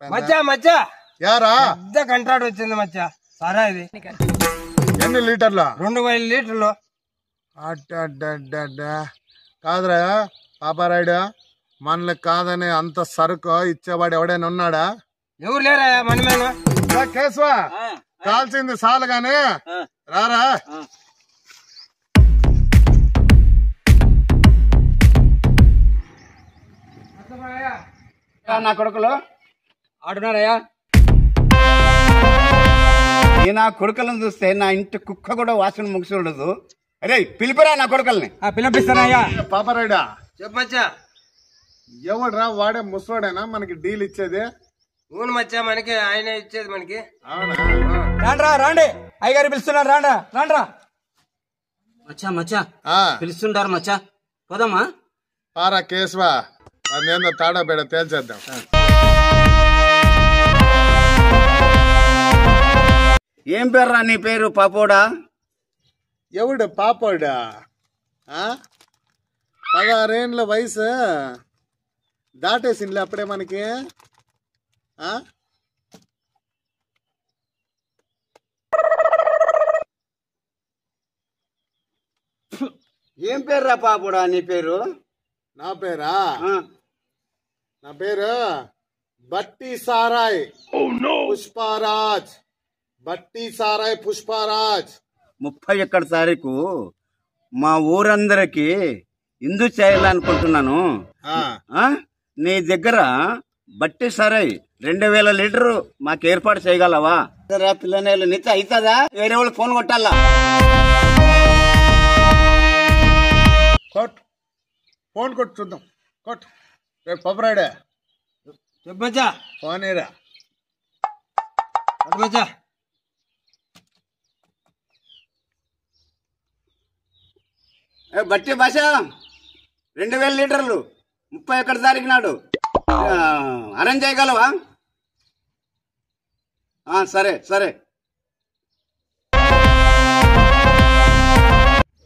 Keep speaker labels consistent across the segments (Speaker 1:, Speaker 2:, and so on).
Speaker 1: మచ్చా మచ్చా
Speaker 2: యారా
Speaker 1: పెద్ద కంట్రాక్ట్ వచ్చింది మచ్చా. సరే ఇది
Speaker 2: ఎన్ని లీటర్లు?
Speaker 1: 2000 లీటర్లు.
Speaker 2: కాదురా పాపారాయుడు, మనకి కాదని అంత సరుకు ఇచ్చేవాడు ఎవడైనా ఉన్నాడా?
Speaker 1: ఎవరు లేరా మనమేనా?
Speaker 2: కేశవా కాల్చింది చాలు గాని రారా.
Speaker 3: నా కొడుకులు
Speaker 1: ఆడున్నారయ్యా.
Speaker 3: ఈ నా కొడుకులను చూస్తే నా ఇంటి కుక్క కూడా వాసన ముగిసి ఉండదు. అరే పిలిపిరా నా కొడుకుల్ని.
Speaker 1: పిలిపిస్తానయ్యా.
Speaker 2: పాపారాయుడా
Speaker 1: చెప్పు మచ్చా.
Speaker 2: ఎవడురా వాడే ముసలోడేనా మనకి డీల్ ఇచ్చేది?
Speaker 1: ఊను మచ్చా, మనకి ఆయన ఇచ్చేది మనకి.
Speaker 2: అవునా?
Speaker 1: రాండ్రా రాండి, అయ్యగారు పిలుస్తున్నారు. రాండ్రా రాండ్రా.
Speaker 4: మచ్చా మచ్చా
Speaker 2: ఆ,
Speaker 4: పిలుస్తుంటారు మచ్చా, పోదామా?
Speaker 2: పారా కేశవా, అదేందో తాడా బేడ తేల్చేద్దాం.
Speaker 3: ఏం పేర్రా నీ పేరు? పాపోడా?
Speaker 2: ఎవడు పాపోడా? 16 వయసు దాటేసిందిలే అప్పుడే మనకి.
Speaker 3: ఏం పేర్రా పాపోడా నీ పేరు?
Speaker 2: నా పేరా? నా పేరు బట్టి సారాయ్ పుష్పరాజ్. బట్టి సారాయ్ పుష్పరాజ్.
Speaker 3: 31 తారీఖు మా ఊరందరికి ఇందు చేయాలనుకుంటున్నాను. నీ దగ్గర బట్టి సరై 2000 లీటరు మాకు ఏర్పాటు చేయగలవా? పిల్లనేళ్ళు నిత్య అవుతుందా? వేరే వాళ్ళు ఫోన్ కొట్టాలా?
Speaker 2: ఫోన్ కొట్టు చూద్దాం. కొట్టు. రేపు పాపరాయుడే
Speaker 1: చెప్పచ్చా.
Speaker 2: ఫోన్ ఏరా
Speaker 1: మచ్చా.
Speaker 3: బట్టి భాష 2000 లీటర్లు 31 తారీఖు నాడు అరేంజ్ చేయగలవా? సరే సరే.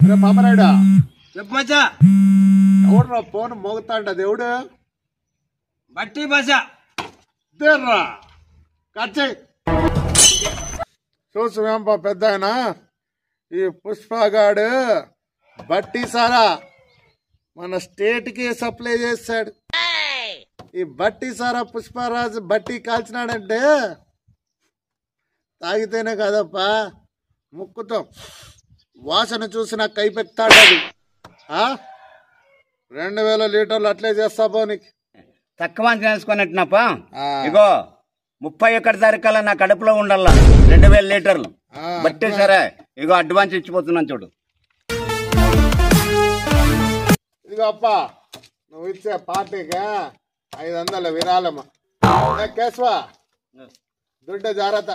Speaker 2: రేపు పాపరాయుడా
Speaker 1: చెప్పు మచ్చా.
Speaker 2: ఎవడురా ఫోన్ మోగుతాంట? దేవుడు
Speaker 1: బట్టి భాష.
Speaker 2: దేర్రా కట్ చేయి. చూసువేంపా పెద్ద ఆయన, ఈ పుష్పగాడు బట్టి సారా మన స్టేట్ కి సప్లై చేస్తాడు. ఈ బట్టి సారా పుష్పరాజు బట్టి కాల్చినాడంటే తాగితేనే కదప్పా, ముక్కుతో వాసన చూసి నాకు కైపెత్తాడు. అది 2000 లీటర్లు అట్లే చేస్తా పోనీకి.
Speaker 3: తక్కువ చేసుకున్నట్టునప్ప. ఇగో 31 తారీఖు కల్లా నా కడుపులో ఉండాల 2000 లీటర్లు బట్టి సరే. ఇగో అడ్వాన్స్ ఇచ్చిపోతున్నాను చూడు.
Speaker 2: ఇదిగో అప్ప, నువ్వు ఇచ్చే పార్టీగా 500 విరాళమా. కేశవా దుడ్డ జాగ్రత్త.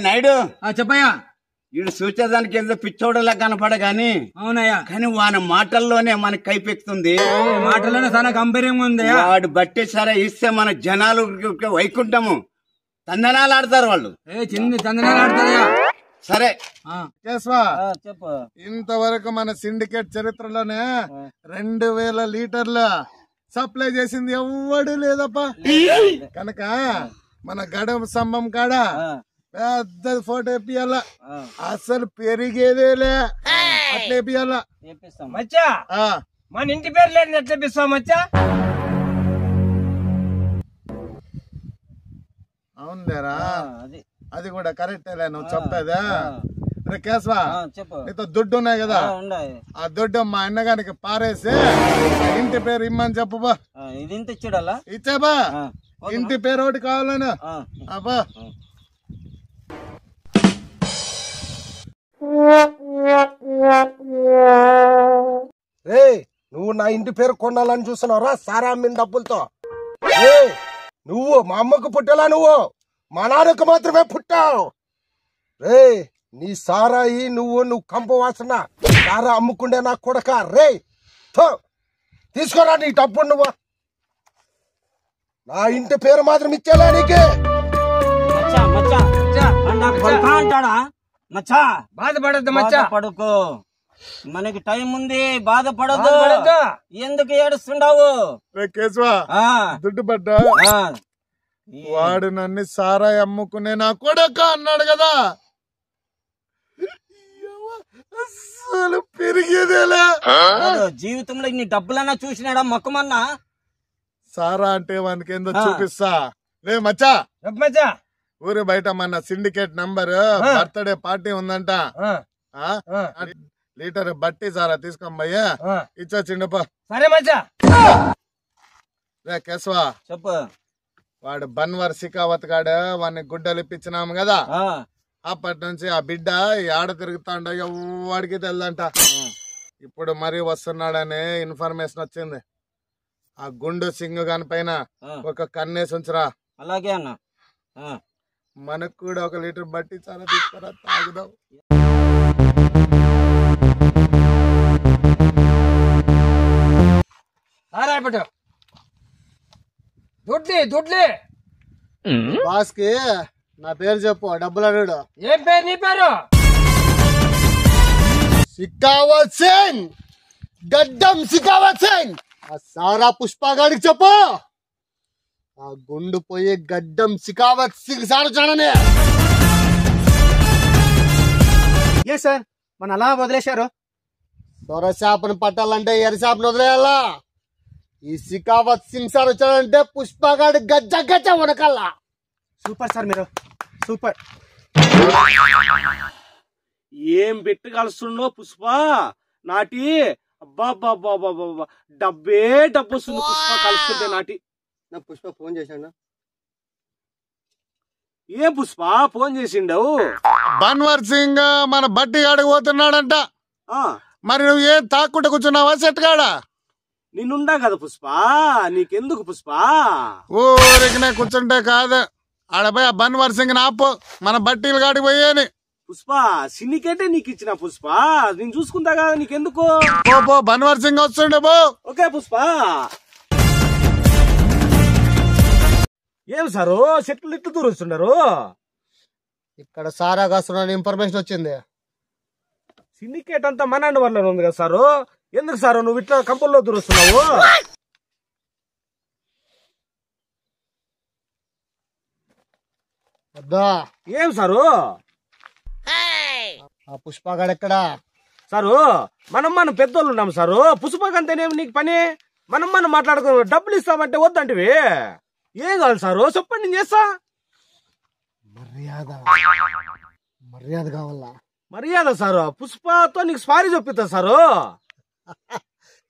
Speaker 3: నాయుడు
Speaker 1: చెప్పయ్యా.
Speaker 3: వీడు చూసేదానికి ఏదో పిచ్చోడలా కనపడ గాని,
Speaker 1: అవునయ్యా,
Speaker 3: కానీ వాని మాటల్లోనే మనకి కైపెక్కుతుంది.
Speaker 1: మాటలోనే చాలా గంభీరంగా ఉంది.
Speaker 3: వాడు బట్టి సరే ఇస్తే మన జనాలు వైకుంఠము తందనాలు ఆడతారు వాళ్ళు.
Speaker 1: చిన్ని తందనాలు ఆడతారయ్యా.
Speaker 3: సరే
Speaker 2: కేశవా,
Speaker 4: చెప్పు.
Speaker 2: ఇంతవరకు మన సిండికేట్ చరిత్రలోనే 2000 లీటర్లు సప్లై చేసింది ఎవ్వడు లేదప్పా. కనుక మన గడప స్తంభం కాడ పెద్ద ఫోటో వేపియాల. అసలు పెరిగేదేలే, అట్లా వేపియాల.
Speaker 1: మచ్చా మన ఇంటి పేరు లేదు ఎట్లా ఇప్పిస్తావు మచ్చా?
Speaker 2: అవునులేరా, అది కూడా కరెక్టేలే నువ్వు చెప్పేదా. రే కేశవా, నీతో దుడ్డు ఉన్నాయి కదా, ఆ దుడ్డు మా అన్నగానికి పారేసి ఇంటి పేరు ఇమ్మని చెప్పు బా.
Speaker 4: ఇది ఇంత ఇచ్చాడలా
Speaker 2: ఇచ్చాబా, ఇంటి పేరు ఒకటి కావాలను. అబ్బా
Speaker 5: రే, నువ్వు నా ఇంటి పేరు కొనాలని చూస్తున్నావురా సారా అమ్మిన డబ్బులతో? నువ్వు మా అమ్మకు పుట్టేలా, నువ్వు మా నాన్నకు మాత్రమే పుట్టావు. రే నీ సారాయి నువ్వు కంప వాసన సారా అమ్ముకుండే నా కొడక. రే తీసుకోరా నీ డబ్బు. నువ్వు నా ఇంటి పేరు మాత్రం ఇచ్చేలా నీకే.
Speaker 4: అంటాడా మచ్చా?
Speaker 1: బాధపడద్దు మచ్చా.
Speaker 4: పడుకో. మనకి టైం ఉంది, బాధపడదు. ఎందుకు ఏడుస్తుండావు?
Speaker 2: కేశవా దుడ్డు పడ్డా వాడు నన్ను సారాయి అమ్ముకునే నా కొడక అన్నాడు కదా, అసలు పెరిగేదేలే.
Speaker 4: జీవితంలో ఇన్ని డబ్బులన్నా చూసినాడా మొక్కమన్నా?
Speaker 2: సారా అంటే వానికి ఏందో చూపిస్తా. లే మచ్చా ఊరు బయట మన సిండికేట్ నంబర్ బర్త్డే పార్టీ ఉందంట. లీటర్ బట్టి సారా తీసుకోమ్మయ్యా, ఇచ్చొచ్చిండప.
Speaker 1: సరే మచ్చా.
Speaker 2: రే కేశవా
Speaker 4: చెప్పు.
Speaker 2: వాడు బన్వర్ సికావత్ కాడు, వాడిని గుడ్డలు ఇప్పించినాము కదా, అప్పటి నుంచి ఆ బిడ్డ ఆడ తిరుగుతాండ, వాడికి తెల్దంట. ఇప్పుడు మరీ వస్తున్నాడని ఇన్ఫర్మేషన్ వచ్చింది. ఆ గుండు సింగ్ గాని పైన ఒక కన్నేసి ఉంచరా.
Speaker 4: అలాగే అన్న.
Speaker 2: మనకు కూడా ఒక లీటర్ బట్టి చాలా తీసుకురా, తాగుదాం.
Speaker 1: దుడ్లే
Speaker 2: బాస్ కి నా పేరు చెప్పు, డబ్బులు అడుగు.
Speaker 1: ఏం పేరు నీ పేరు?
Speaker 2: సికావత్ సింగ్, గడ్డం సికావత్ సింగ్. ఆ సారా పుష్పగాడికి చెప్పు, ఆ గుండు పోయి గడ్డం సికావత్ సింగ్ సార్ చూడని.
Speaker 6: ఏ సార్ మన అలా వదిలేశారు?
Speaker 2: దొర చేపను పట్టాలంటే ఎర్ర చేపను వదిలేయాలా? ఈ సికావత్ సింగ్ సార్ వచ్చాడంటే పుష్పగాడి గజ్జ గజ్జ ఉడకల్లా.
Speaker 6: సూపర్ సార్, మీరు సూపర్.
Speaker 7: ఏం పెట్టి కలుస్తుండో పుష్ప నాటి. అబ్బా డబ్బే డబ్బు వస్తుంది పుష్ప కలుస్తుంటే నాటి.
Speaker 2: నా పుష్ప ఫోన్ చేశాడు.
Speaker 7: ఏ పుష్ప ఫోన్ చేసిండవు?
Speaker 2: బన్వర్ సింగ్ మన బట్టి గాడికి పోతున్నాడంట. మరి నువ్వు ఏం తాక్కుంటే కూర్చున్నావా సెట్ కాడా?
Speaker 7: నేనుండా కదా పుష్ప, నీకెందుకు పుష్ప?
Speaker 2: ఊరికినే కూర్చుంటే కాదు, ఆడపోయి ఆ బన్వర్ సింగ్ ఆపు, మన బట్టీలు గాడికి పోయేని.
Speaker 7: పుష్ప సిండికేటే నీకు ఇచ్చిన పుష్ప, నేను చూసుకుంటా కదా, నీకెందుకు?
Speaker 2: పో బన్వర్ సింగ్ వస్తుండే పో.
Speaker 7: ఓకే పుష్ప. ఏం సారు చెట్లు ఇట్లు దూరుస్తున్నారు?
Speaker 2: ఇక్కడ సారా కాస్తున్న ఇన్ఫర్మేషన్ వచ్చింది.
Speaker 7: సిండికేట్ అంతా మన వల్ల ఉంది కదా సారు. ఎందుకు సారు నువ్వు ఇట్లా కంపల్లో దూరుస్తున్నావు? ఏం సారు?
Speaker 2: ఆ పుష్పగాడు ఎక్కడా?
Speaker 7: సారు మనం పెద్దోళ్ళు ఉన్నాం సారు. పుష్పకంతేనేమి నీకు పని? మనం మాట్లాడుకో, డబ్బులు ఇస్తామంటే వద్దంటివి. ఏం కావాలి సారు చెప్పండి, నేను చేస్తా.
Speaker 2: మర్యాద కావాలా?
Speaker 7: మర్యాద సారు, పుష్పతో నీకు సారీ చెప్పిస్తా సారు.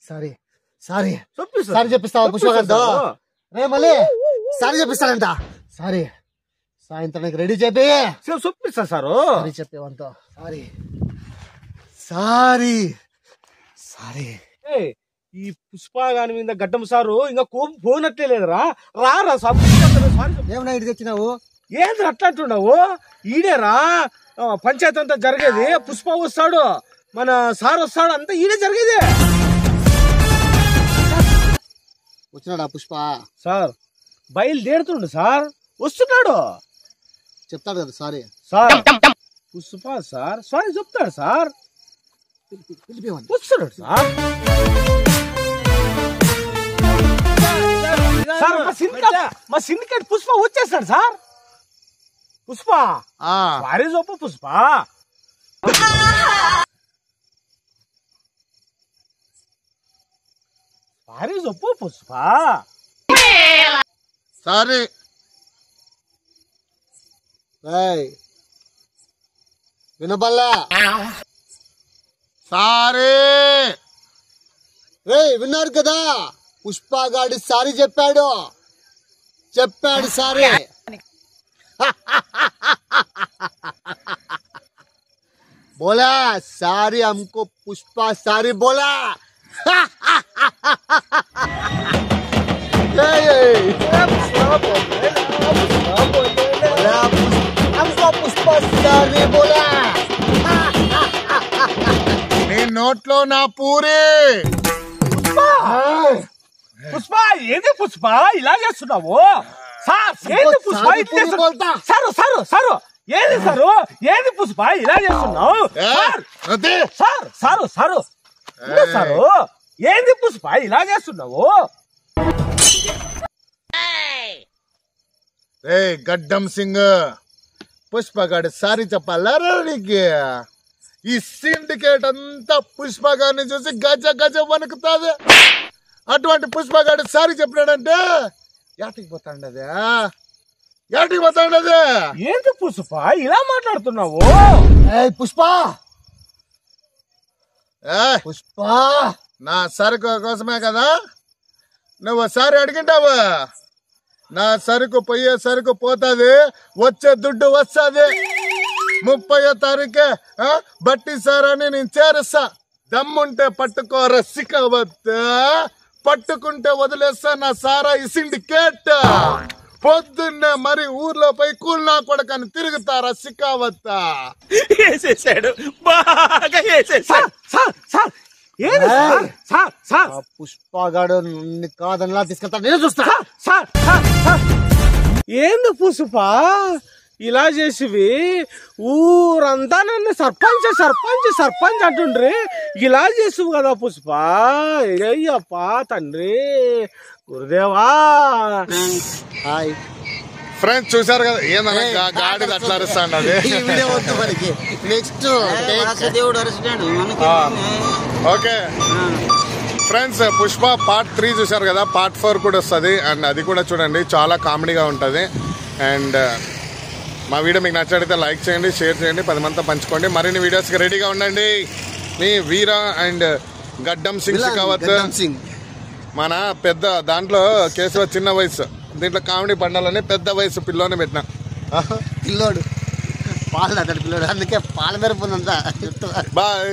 Speaker 2: సారీ సారీ
Speaker 7: చెప్పిస్తా.
Speaker 2: సారీ చెప్పిస్తావా పుష్పగాడితో? రే మళ్ళీ సారీ చెప్పిస్తాడంట. సారీ సాయంత్రానికి రెడీ చెప్పి
Speaker 7: చెప్పిస్తా సారు.
Speaker 2: సారీ చెప్పేవంతో. Sorry sorry sorry.
Speaker 7: ఈ పుష్ప గాని మీద గడ్డం సారు ఇంకా కోపం పోనట్లే లేదురా. రారా సార్,
Speaker 2: ఏమన్నా ఇటు తెచ్చినావు?
Speaker 7: ఏంద్ర అట్లా అంటున్నావు? ఈడేరా పంచాయతీ అంతా జరిగేది. పుష్ప వస్తాడు, మన సార్ వస్తాడు, అంతా ఈడే జరిగేది.
Speaker 2: వచ్చినాడా పుష్ప?
Speaker 7: సార్ బయలుదేరుతుండు సార్, వస్తున్నాడు.
Speaker 2: చెప్తాడు కదా sorry.
Speaker 7: Sir Pushpa sir sorry చెప్తాడు సార్, వస్తున్నాడు సార్. సార్ మా సిండికేట్ పుష్ప వచ్చేస్తాడు సార్. పుష్ప సారీ చెప్పు పుష్ప. సారీ చెప్పు పుష్ప.
Speaker 2: సారీ వినబల్లా? సారీ రే విన్నారు కదా, పుష్పగాడి సారీ చెప్పాడు సారీ. बोला सारी हमको पुष्पा सारी बोला. हमको पुष्पा सारी बोला. నీ నోట్లో నా పూరి.
Speaker 7: పుష్ప ఏది పుష్ప ఇలా చేస్తున్నావు? సార్ ఏంది పుష్ప? సారు సారు సారు ఏది సారు ఏది పుష్ప ఇలా చేస్తున్నావు సార్ సారు సారు సారు ఏంది పుష్ప ఇలా చేస్తున్నావు
Speaker 2: రే గడ్డం సింగ్ పుష్పగాడి సారీ చెప్పాలా నీకు ఈ సిండికేట్ అంతా పుష్పగాడిని చూసి గజ గజ వణుకుతాది అటువంటి పుష్పగాడి సారీ చెప్పినాడంటే యాటికి పోతాండదే
Speaker 7: ఏంది పుష్ప ఇలా మాట్లాడుతున్నావు
Speaker 5: పుష్ప
Speaker 2: నా సరుకు కోసమే కదా నువ్వు సారి అడిగింటావు నా సరుకు పోయే సరుకు పోతాది వచ్చే దుడ్డు వస్తుంది 30వ తారీఖే బట్టి సారాన్ని నేను చేరుస్తా దమ్ముంటే పట్టుకో రసికవత్ పట్టుకుంటే వదిలేస్తా నా సారా ఈ సిండికేట్ పొద్దున్నే మరి ఊర్లో పోయి కూల్నా కొడకని తిరుగుతారా సిక్కావత్త
Speaker 7: వేసేసాడు బాగా వేసేసాడు
Speaker 5: పుష్పగాడు కాదనిలా తీసుకెళ్తా నేను చూస్తా
Speaker 7: ఏంది పుష్ప ఇలా చేసివి ఊరంతా నన్ను సర్పంచ్ సర్పంచ్ సర్పంచ్ అంటుండ్రి ఇలా చేసివు కదా పుష్ప అయ్యప్పా తండ్రి గురుదేవా
Speaker 5: హాయ్
Speaker 2: ఫ్రెండ్స్ చూసారు కదా ఏందన్నా గాడి అట్లా అరుస్తాండి
Speaker 5: నెక్స్ట్
Speaker 4: దేవుడు అరిచినాడు
Speaker 2: ఓకే ఫ్రెండ్స్ పుష్ప పార్ట్ 3 చూసారు కదా పార్ట్ 4 కూడా వస్తుంది అండ్ అది కూడా చూడండి చాలా కామెడీగా ఉంటుంది అండ్ మా వీడియో మీకు నచ్చినట్లయితే లైక్ చేయండి షేర్ చేయండి 10 మందితో పంచుకోండి మరిన్ని వీడియోస్కి రెడీగా ఉండండి మీ వీరా అండ్ గడ్డం సింగ్ షెకావత్ మన పెద్ద దాంట్లో కేశవ చిన్న వయసు దీంట్లో కామెడీ పండాలని పెద్ద వయసు పిల్లోనే పెట్టినా
Speaker 5: పిల్లోడు పాలు పిల్లోడు అందుకే పాల మెరుపుందంతా
Speaker 2: బాయ్